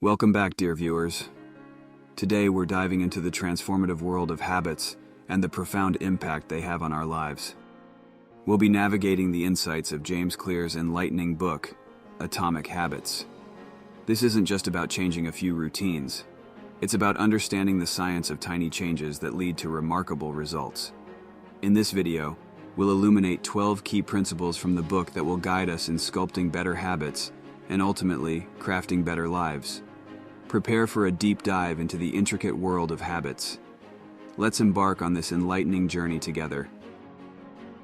Welcome back, dear viewers. Today we're diving into the transformative world of habits and the profound impact they have on our lives. We'll be navigating the insights of James Clear's enlightening book, Atomic Habits. This isn't just about changing a few routines. It's about understanding the science of tiny changes that lead to remarkable results. In this video, we'll illuminate 12 key principles from the book that will guide us in sculpting better habits and ultimately crafting better lives. Prepare for a deep dive into the intricate world of habits. Let's embark on this enlightening journey together.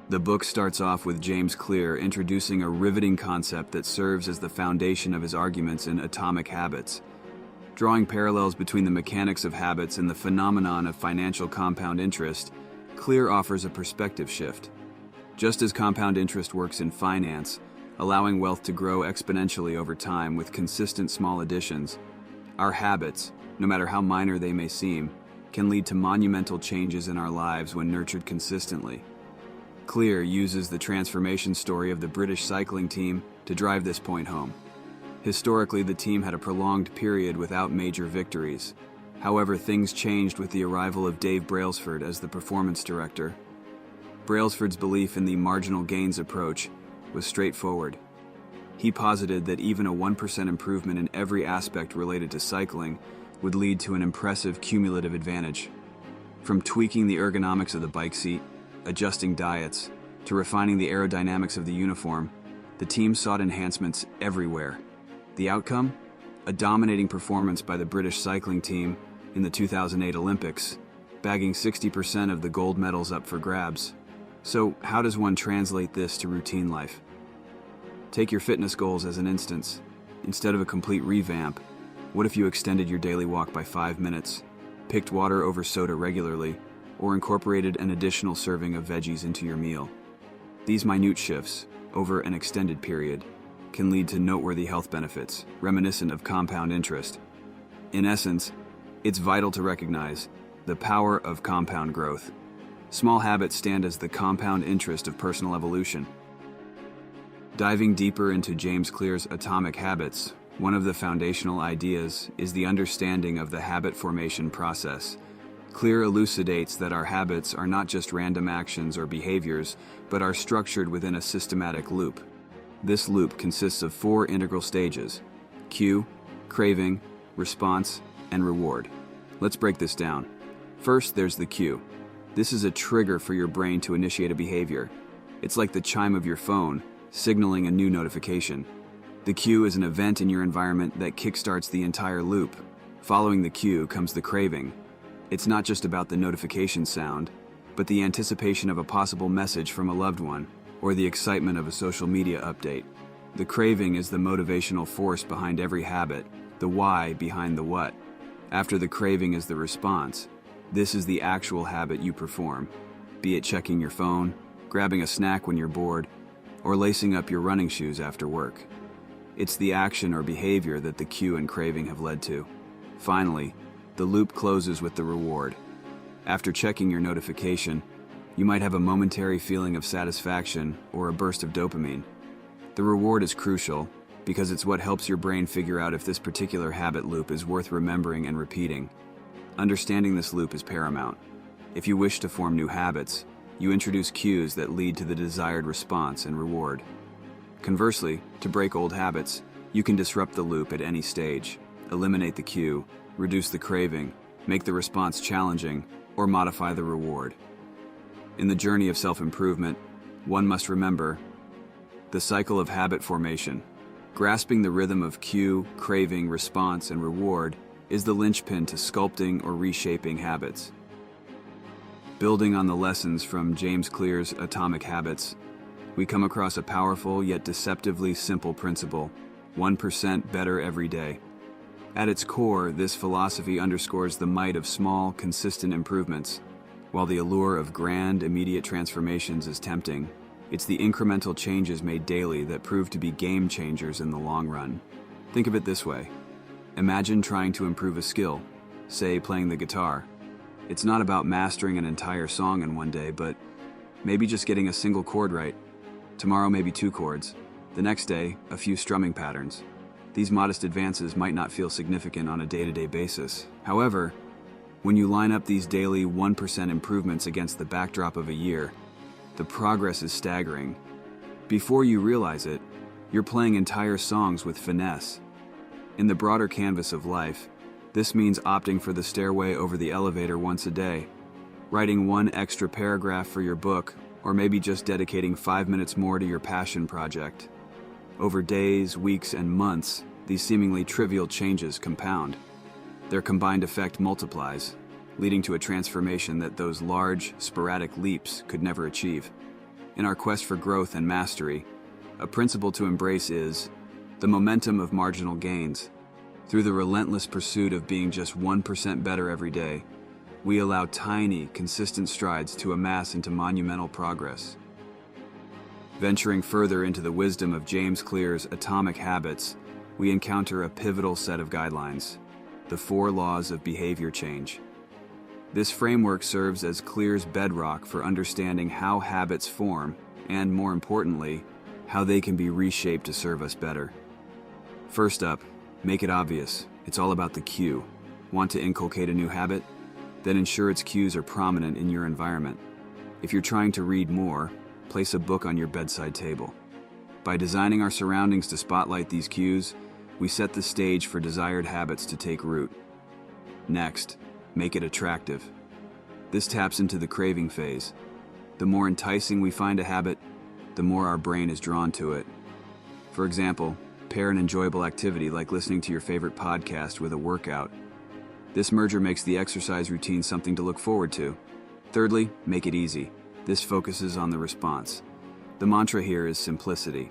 The book starts off with James Clear introducing a riveting concept that serves as the foundation of his arguments in Atomic Habits. Drawing parallels between the mechanics of habits and the phenomenon of financial compound interest, Clear offers a perspective shift. Just as compound interest works in finance, allowing wealth to grow exponentially over time with consistent small additions, our habits, no matter how minor they may seem, can lead to monumental changes in our lives when nurtured consistently. Clear uses the transformation story of the British cycling team to drive this point home. Historically, the team had a prolonged period without major victories. However, things changed with the arrival of Dave Brailsford as the performance director. Brailsford's belief in the marginal gains approach was straightforward. He posited that even a 1% improvement in every aspect related to cycling would lead to an impressive cumulative advantage. From tweaking the ergonomics of the bike seat, adjusting diets, to refining the aerodynamics of the uniform, the team sought enhancements everywhere. The outcome? A dominating performance by the British cycling team in the 2008 Olympics, bagging 60% of the gold medals up for grabs. So, how does one translate this to routine life? Take your fitness goals as an instance. Instead of a complete revamp, what if you extended your daily walk by 5 minutes, picked water over soda regularly, or incorporated an additional serving of veggies into your meal? These minute shifts, over an extended period, can lead to noteworthy health benefits, reminiscent of compound interest. In essence, it's vital to recognize the power of compound growth. Small habits stand as the compound interest of personal evolution. Diving deeper into James Clear's Atomic Habits, one of the foundational ideas is the understanding of the habit formation process. Clear elucidates that our habits are not just random actions or behaviors, but are structured within a systematic loop. This loop consists of 4 integral stages: cue, craving, response, and reward. Let's break this down. First, there's the cue. This is a trigger for your brain to initiate a behavior. It's like the chime of your phone, signaling a new notification. The cue is an event in your environment that kickstarts the entire loop. Following the cue comes the craving. It's not just about the notification sound, but the anticipation of a possible message from a loved one, or the excitement of a social media update. The craving is the motivational force behind every habit, the why behind the what. After the craving is the response. This is the actual habit you perform, be it checking your phone, grabbing a snack when you're bored, or lacing up your running shoes after work. It's the action or behavior that the cue and craving have led to. Finally, the loop closes with the reward. After checking your notification, you might have a momentary feeling of satisfaction or a burst of dopamine. The reward is crucial because it's what helps your brain figure out if this particular habit loop is worth remembering and repeating. Understanding this loop is paramount. If you wish to form new habits, you introduce cues that lead to the desired response and reward. Conversely, to break old habits, you can disrupt the loop at any stage, eliminate the cue, reduce the craving, make the response challenging, or modify the reward. In the journey of self-improvement, one must remember the cycle of habit formation. Grasping the rhythm of cue, craving, response, and reward is the linchpin to sculpting or reshaping habits. Building on the lessons from James Clear's Atomic Habits, we come across a powerful yet deceptively simple principle: 1% better every day. At its core, this philosophy underscores the might of small, consistent improvements. While the allure of grand, immediate transformations is tempting, it's the incremental changes made daily that prove to be game changers in the long run. Think of it this way. Imagine trying to improve a skill, say playing the guitar. It's not about mastering an entire song in one day, but maybe just getting a single chord right. Tomorrow maybe 2 chords. The next day, a few strumming patterns. These modest advances might not feel significant on a day-to-day basis. However, when you line up these daily 1% improvements against the backdrop of a year, the progress is staggering. Before you realize it, you're playing entire songs with finesse. In the broader canvas of life, this means opting for the stairway over the elevator once a day, writing one extra paragraph for your book, or maybe just dedicating 5 minutes more to your passion project. Over days, weeks, and months, these seemingly trivial changes compound. Their combined effect multiplies, leading to a transformation that those large, sporadic leaps could never achieve. In our quest for growth and mastery, a principle to embrace is the momentum of marginal gains. Through the relentless pursuit of being just 1% better every day, we allow tiny, consistent strides to amass into monumental progress. Venturing further into the wisdom of James Clear's Atomic Habits, we encounter a pivotal set of guidelines, the 4 laws of behavior change. This framework serves as Clear's bedrock for understanding how habits form and, more importantly, how they can be reshaped to serve us better. First up, make it obvious. It's all about the cue. Want to inculcate a new habit? Then ensure its cues are prominent in your environment. If you're trying to read more, place a book on your bedside table. By designing our surroundings to spotlight these cues, we set the stage for desired habits to take root. Next, make it attractive. This taps into the craving phase. The more enticing we find a habit, the more our brain is drawn to it. For example, pair an enjoyable activity like listening to your favorite podcast with a workout. This merger makes the exercise routine something to look forward to. Thirdly, make it easy. This focuses on the response. The mantra here is simplicity.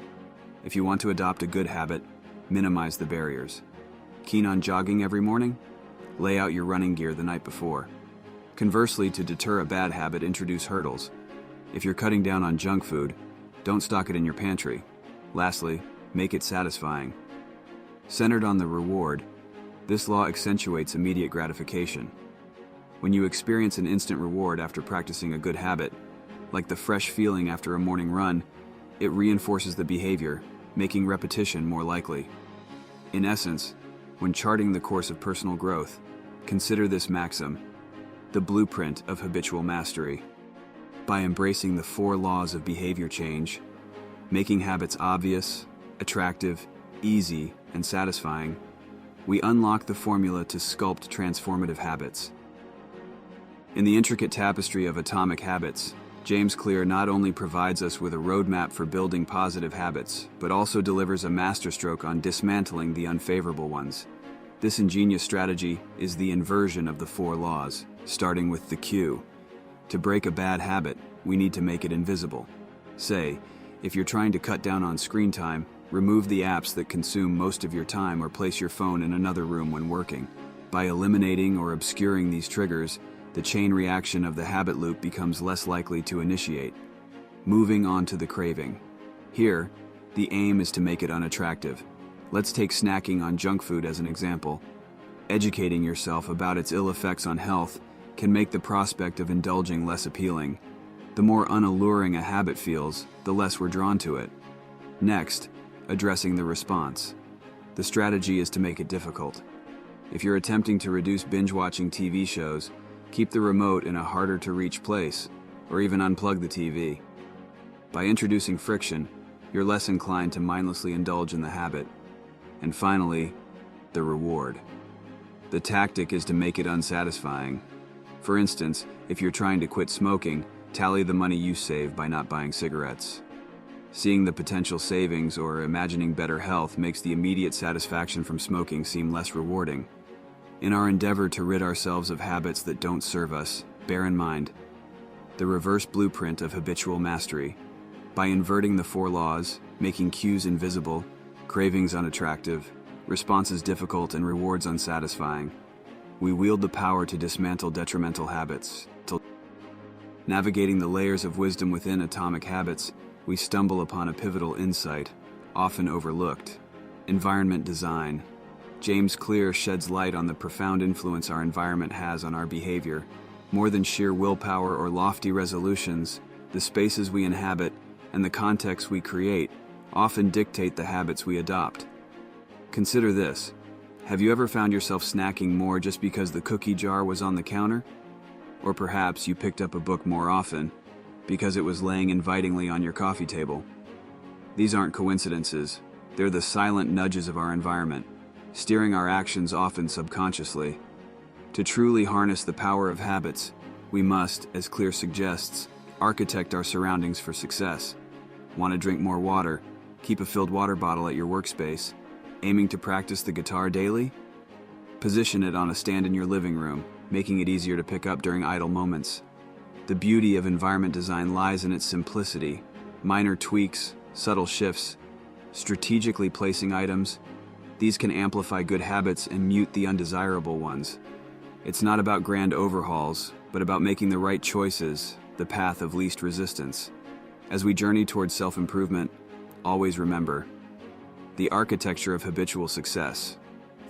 If you want to adopt a good habit, minimize the barriers. Keen on jogging every morning? Lay out your running gear the night before. Conversely, to deter a bad habit, introduce hurdles. If you're cutting down on junk food, don't stock it in your pantry. Lastly, make it satisfying. Centered on the reward, this law accentuates immediate gratification. When you experience an instant reward after practicing a good habit, like the fresh feeling after a morning run, it reinforces the behavior, making repetition more likely. In essence, when charting the course of personal growth, consider this maxim, the blueprint of habitual mastery. By embracing the 4 laws of behavior change, making habits obvious, attractive, easy, and satisfying, we unlock the formula to sculpt transformative habits. In the intricate tapestry of Atomic Habits, James Clear not only provides us with a roadmap for building positive habits, but also delivers a masterstroke on dismantling the unfavorable ones. This ingenious strategy is the inversion of the 4 laws, starting with the cue. To break a bad habit, we need to make it invisible. Say, if you're trying to cut down on screen time, remove the apps that consume most of your time or place your phone in another room when working. By eliminating or obscuring these triggers, the chain reaction of the habit loop becomes less likely to initiate. Moving on to the craving. Here, the aim is to make it unattractive. Let's take snacking on junk food as an example. Educating yourself about its ill effects on health can make the prospect of indulging less appealing. The more unalluring a habit feels, the less we're drawn to it. Next, addressing the response. The strategy is to make it difficult. If you're attempting to reduce binge-watching TV shows, keep the remote in a harder-to-reach place, or even unplug the TV. By introducing friction, you're less inclined to mindlessly indulge in the habit. And finally, the reward. The tactic is to make it unsatisfying. For instance, if you're trying to quit smoking, tally the money you save by not buying cigarettes. Seeing the potential savings or imagining better health makes the immediate satisfaction from smoking seem less rewarding. In our endeavor to rid ourselves of habits that don't serve us, bear in mind the reverse blueprint of habitual mastery. By inverting the 4 laws, making cues invisible, cravings unattractive, responses difficult, and rewards unsatisfying, we wield the power to dismantle detrimental habits. Navigating the layers of wisdom within Atomic Habits, we stumble upon a pivotal insight, often overlooked: environment design. James Clear sheds light on the profound influence our environment has on our behavior. More than sheer willpower or lofty resolutions, the spaces we inhabit and the context we create often dictate the habits we adopt. Consider this. Have you ever found yourself snacking more just because the cookie jar was on the counter? Or perhaps you picked up a book more often because it was laying invitingly on your coffee table. These aren't coincidences. They're the silent nudges of our environment, steering our actions often subconsciously. To truly harness the power of habits, we must, as Clear suggests, architect our surroundings for success. Want to drink more water? Keep a filled water bottle at your workspace. Aiming to practice the guitar daily? Position it on a stand in your living room, making it easier to pick up during idle moments. The beauty of environment design lies in its simplicity. Minor tweaks, subtle shifts, strategically placing items. These can amplify good habits and mute the undesirable ones. It's not about grand overhauls, but about making the right choices, the path of least resistance. As we journey towards self-improvement, always remember the architecture of habitual success.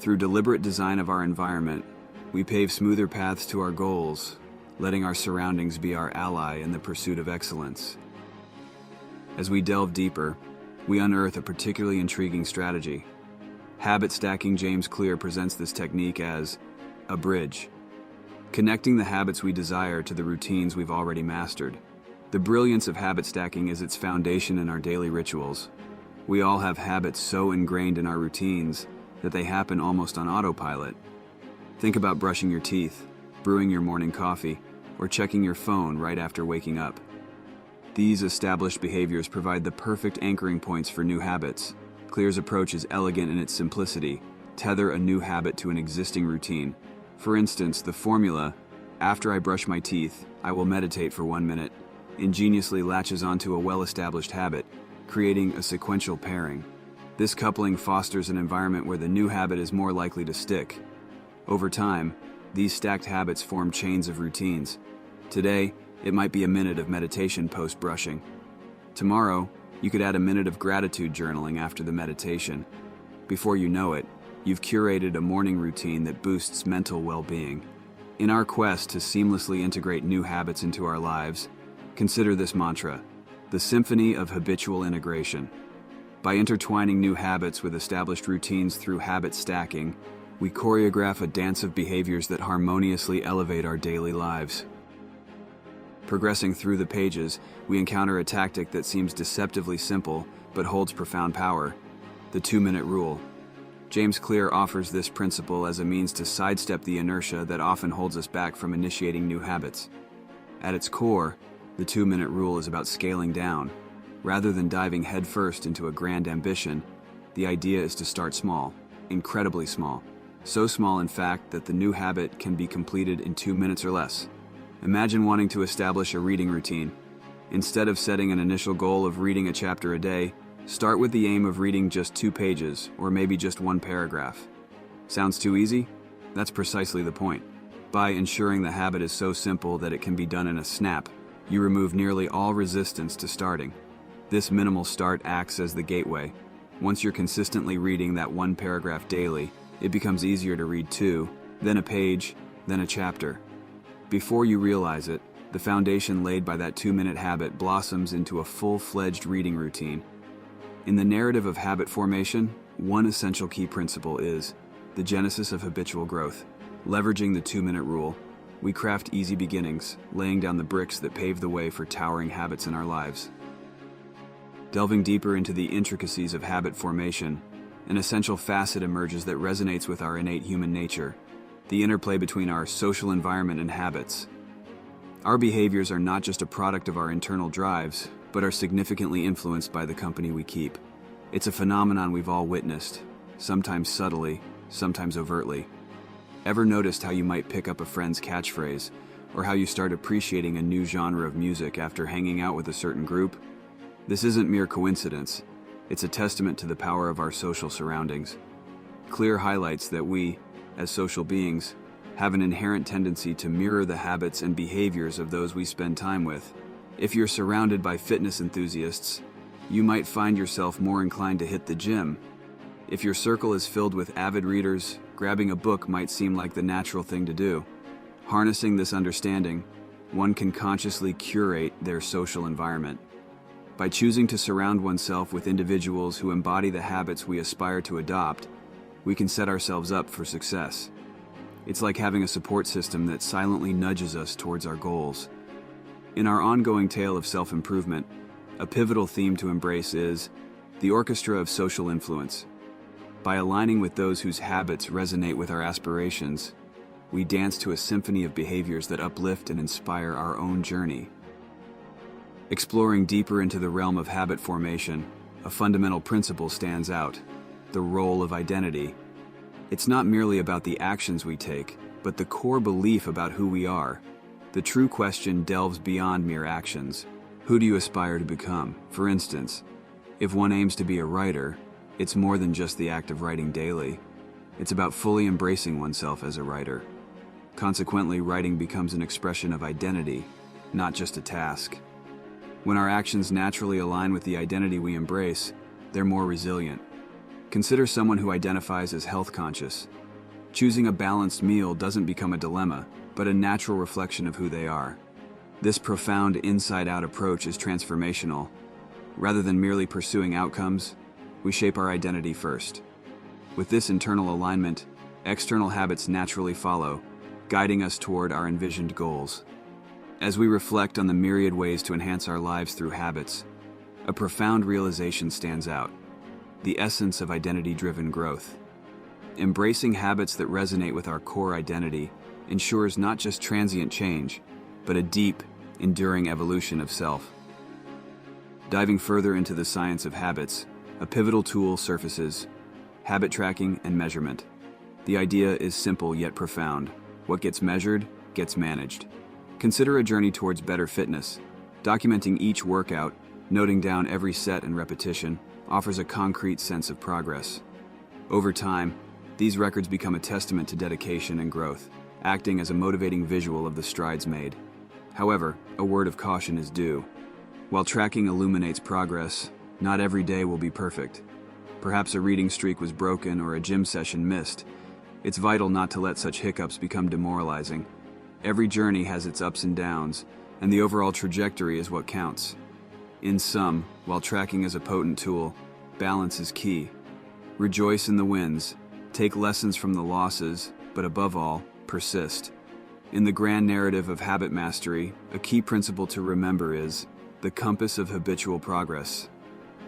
Through deliberate design of our environment, we pave smoother paths to our goals, letting our surroundings be our ally in the pursuit of excellence. As we delve deeper, we unearth a particularly intriguing strategy. Habit stacking. James Clear presents this technique as a bridge, connecting the habits we desire to the routines we've already mastered. The brilliance of habit stacking is its foundation in our daily rituals. We all have habits so ingrained in our routines that they happen almost on autopilot. Think about brushing your teeth, brewing your morning coffee, or checking your phone right after waking up. These established behaviors provide the perfect anchoring points for new habits. Clear's approach is elegant in its simplicity. Tether a new habit to an existing routine. For instance, the formula, "After I brush my teeth, I will meditate for 1 minute," ingeniously latches onto a well-established habit, creating a sequential pairing. This coupling fosters an environment where the new habit is more likely to stick. Over time, these stacked habits form chains of routines. Today, it might be a minute of meditation post-brushing. Tomorrow, you could add a minute of gratitude journaling after the meditation. Before you know it, you've curated a morning routine that boosts mental well-being. In our quest to seamlessly integrate new habits into our lives, consider this mantra: the Symphony of Habitual Integration. By intertwining new habits with established routines through habit stacking, we choreograph a dance of behaviors that harmoniously elevate our daily lives. Progressing through the pages, we encounter a tactic that seems deceptively simple but holds profound power: the 2-minute rule. James Clear offers this principle as a means to sidestep the inertia that often holds us back from initiating new habits. At its core, the 2-minute rule is about scaling down. Rather than diving headfirst into a grand ambition, the idea is to start small, incredibly small. So small, in fact, that the new habit can be completed in 2 minutes or less. Imagine wanting to establish a reading routine. Instead of setting an initial goal of reading a chapter a day, start with the aim of reading just 2 pages, or maybe just 1 paragraph. Sounds too easy? That's precisely the point. By ensuring the habit is so simple that it can be done in a snap, you remove nearly all resistance to starting. This minimal start acts as the gateway. Once you're consistently reading that 1 paragraph daily, it becomes easier to read 2, then a page, then a chapter. Before you realize it, the foundation laid by that 2-minute habit blossoms into a full-fledged reading routine. In the narrative of habit formation, one essential key principle is the Genesis of Habitual Growth. Leveraging the 2-minute rule, we craft easy beginnings, laying down the bricks that pave the way for towering habits in our lives. Delving deeper into the intricacies of habit formation, an essential facet emerges that resonates with our innate human nature: the interplay between our social environment and habits. Our behaviors are not just a product of our internal drives, but are significantly influenced by the company we keep. It's a phenomenon we've all witnessed, sometimes subtly, sometimes overtly. Ever noticed how you might pick up a friend's catchphrase, or how you start appreciating a new genre of music after hanging out with a certain group? This isn't mere coincidence. It's a testament to the power of our social surroundings. Clear highlights that we, as social beings, have an inherent tendency to mirror the habits and behaviors of those we spend time with. If you're surrounded by fitness enthusiasts, you might find yourself more inclined to hit the gym. If your circle is filled with avid readers, grabbing a book might seem like the natural thing to do. Harnessing this understanding, one can consciously curate their social environment. By choosing to surround oneself with individuals who embody the habits we aspire to adopt, we can set ourselves up for success. It's like having a support system that silently nudges us towards our goals. In our ongoing tale of self-improvement, a pivotal theme to embrace is the Orchestra of Social Influence. By aligning with those whose habits resonate with our aspirations, we dance to a symphony of behaviors that uplift and inspire our own journey. Exploring deeper into the realm of habit formation, a fundamental principle stands out: the role of identity. It's not merely about the actions we take, but the core belief about who we are. The true question delves beyond mere actions. Who do you aspire to become? For instance, if one aims to be a writer, it's more than just the act of writing daily. It's about fully embracing oneself as a writer. Consequently, writing becomes an expression of identity, not just a task. When our actions naturally align with the identity we embrace, they're more resilient. Consider someone who identifies as health conscious. Choosing a balanced meal doesn't become a dilemma, but a natural reflection of who they are. This profound inside-out approach is transformational. Rather than merely pursuing outcomes, we shape our identity first. With this internal alignment, external habits naturally follow, guiding us toward our envisioned goals. As we reflect on the myriad ways to enhance our lives through habits, a profound realization stands out: the essence of identity-driven growth. Embracing habits that resonate with our core identity ensures not just transient change, but a deep, enduring evolution of self. Diving further into the science of habits, a pivotal tool surfaces: habit tracking and measurement. The idea is simple yet profound. What gets measured, gets managed. Consider a journey towards better fitness. Documenting each workout, noting down every set and repetition, offers a concrete sense of progress. Over time, these records become a testament to dedication and growth, acting as a motivating visual of the strides made. However, a word of caution is due. While tracking illuminates progress, not every day will be perfect. Perhaps a reading streak was broken or a gym session missed. It's vital not to let such hiccups become demoralizing. Every journey has its ups and downs, and the overall trajectory is what counts. In sum, while tracking is a potent tool, balance is key. Rejoice in the wins, take lessons from the losses, but above all, persist. In the grand narrative of habit mastery, a key principle to remember is the Compass of Habitual Progress.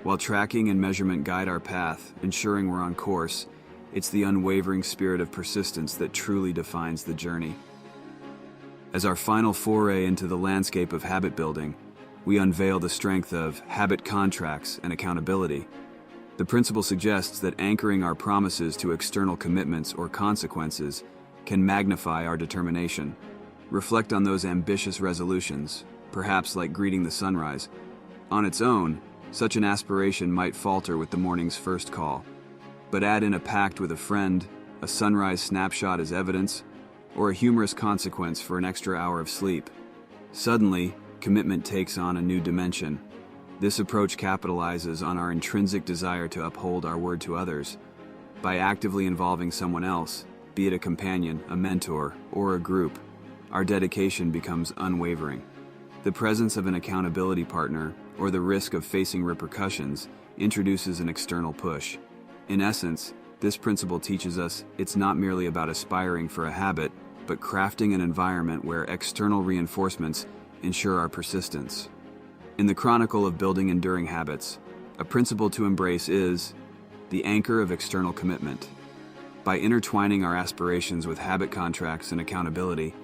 While tracking and measurement guide our path, ensuring we're on course, it's the unwavering spirit of persistence that truly defines the journey. As our final foray into the landscape of habit building, we unveil the strength of habit contracts and accountability. The principle suggests that anchoring our promises to external commitments or consequences can magnify our determination. Reflect on those ambitious resolutions, perhaps like greeting the sunrise. On its own, such an aspiration might falter with the morning's first call. But add in a pact with a friend, a sunrise snapshot as evidence, or a humorous consequence for an extra hour of sleep. Suddenly, commitment takes on a new dimension. This approach capitalizes on our intrinsic desire to uphold our word to others. By actively involving someone else, be it a companion, a mentor, or a group, our dedication becomes unwavering. The presence of an accountability partner, or the risk of facing repercussions, introduces an external push. In essence, this principle teaches us it's not merely about aspiring for a habit, but crafting an environment where external reinforcements ensure our persistence. In the chronicle of building enduring habits, a principle to embrace is the anchor of external commitment. By intertwining our aspirations with habit contracts and accountability,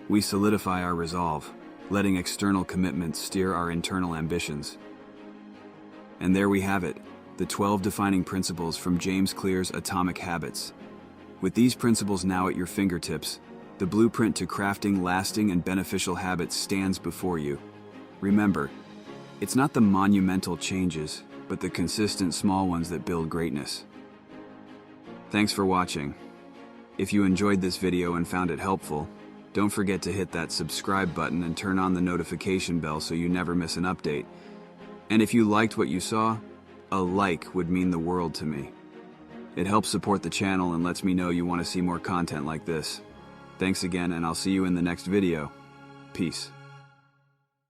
we solidify our resolve, letting external commitments steer our internal ambitions. And there we have it, the 12 defining principles from James Clear's Atomic Habits. With these principles now at your fingertips, the blueprint to crafting lasting and beneficial habits stands before you. Remember, it's not the monumental changes, but the consistent small ones that build greatness. Thanks for watching. If you enjoyed this video and found it helpful, don't forget to hit that subscribe button and turn on the notification bell so you never miss an update. And if you liked what you saw, a like would mean the world to me. It helps support the channel and lets me know you want to see more content like this. Thanks again, and I'll see you in the next video. Peace.